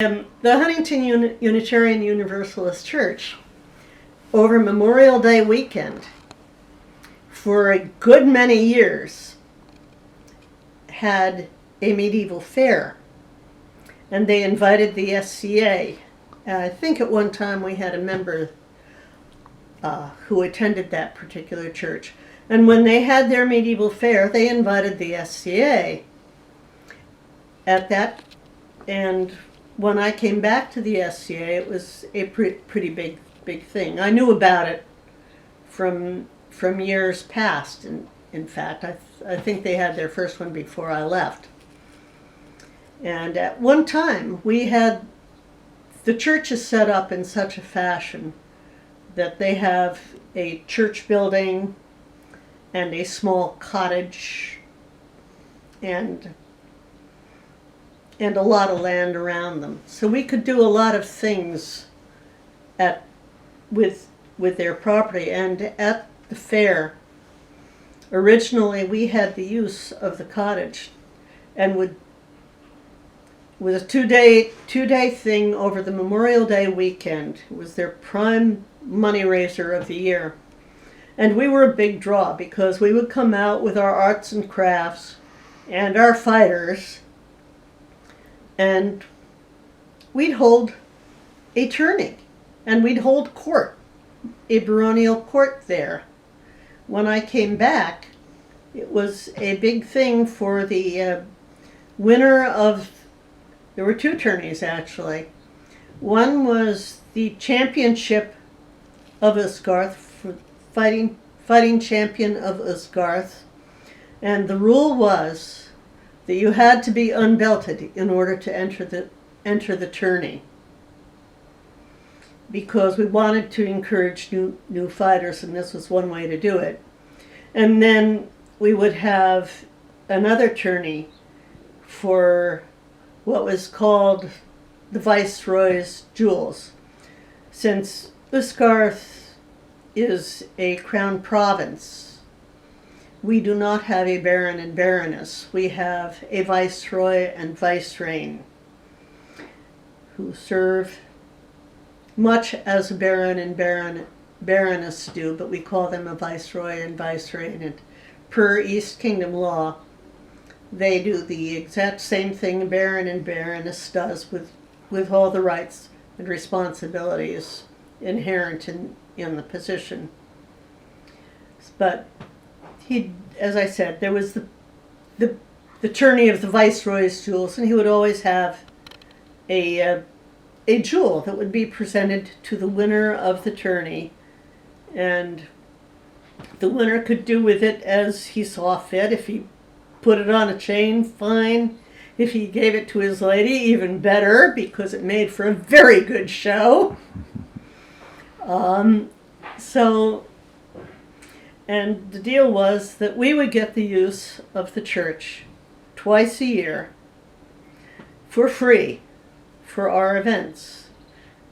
The Huntington Unitarian Universalist Church, over Memorial Day weekend, for a good many years, had a medieval fair, and they invited the SCA. I think at one time we had a member who attended that particular church, and when they had their medieval fair, they invited the SCA at that. And when I came back to the SCA, it was a pretty big thing. I knew about it from years past. In fact, I think they had their first one before I left. And at one time, the church is set up in such a fashion that they have a church building and a small cottage and a lot of land around them. So we could do a lot of things with their property. And at the fair, originally we had the use of the cottage, and with a two-day thing over the Memorial Day weekend. It was their prime money raiser of the year. And we were a big draw because we would come out with our arts and crafts and our fighters, and we'd hold a tourney, and we'd hold court, a baronial court there. When I came back, it was a big thing for the winner of, there were two tourneys actually. One was the championship of Østgarðr, fighting champion of Østgarðr, and the rule was that you had to be unbelted in order to enter the tourney, because we wanted to encourage new fighters, and this was one way to do it. And then we would have another tourney for what was called the Viceroy's jewels. Since Østgarðr is a crown province, we do not have a baron and baroness. We have a viceroy and vicereine who serve much as a baron and baroness do, but we call them a viceroy and vicereine. And per East Kingdom law, they do the exact same thing a baron and baroness does, with all the rights and responsibilities inherent in the position. But as I said, there was the tourney of the Viceroy's jewels, and he would always have a jewel that would be presented to the winner of the tourney, and the winner could do with it as he saw fit. If he put it on a chain, fine. If he gave it to his lady, even better, because it made for a very good show. And the deal was that we would get the use of the church twice a year for free for our events.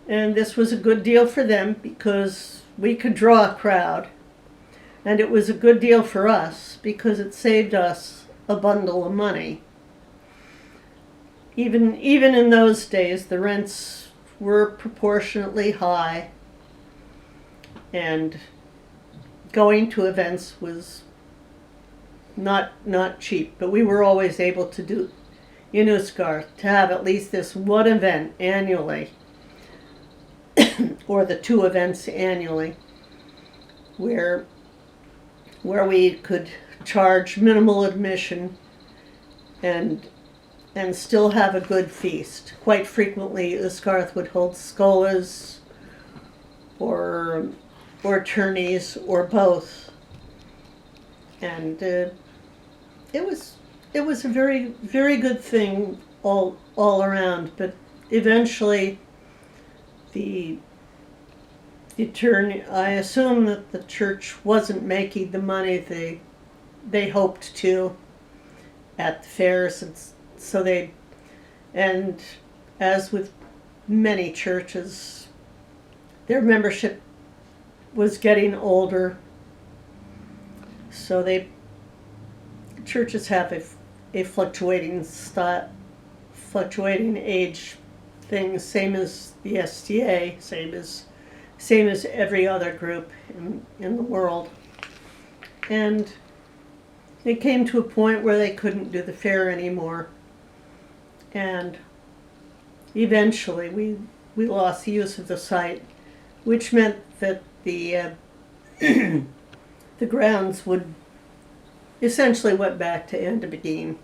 And this was a good deal for them because we could draw a crowd. And it was a good deal for us because it saved us a bundle of money. Even in those days, the rents were proportionately high, and going to events was not cheap, but we were always able to do in Østgarðr, to have at least this one event annually, or the two events annually, where we could charge minimal admission and still have a good feast. Quite frequently, Østgarðr would hold skolas or tourneys, or both, and it was a very, very good thing all around. But eventually, the tourney, I assume that the church wasn't making the money they hoped to at the fairs, and as with many churches, their membership was getting older, so churches have a fluctuating age things, same as the STA, same as every other group in the world. And it came to a point where they couldn't do the fair anymore. And eventually we lost the use of the site, which meant that the the grounds would essentially went back to Anna Begin.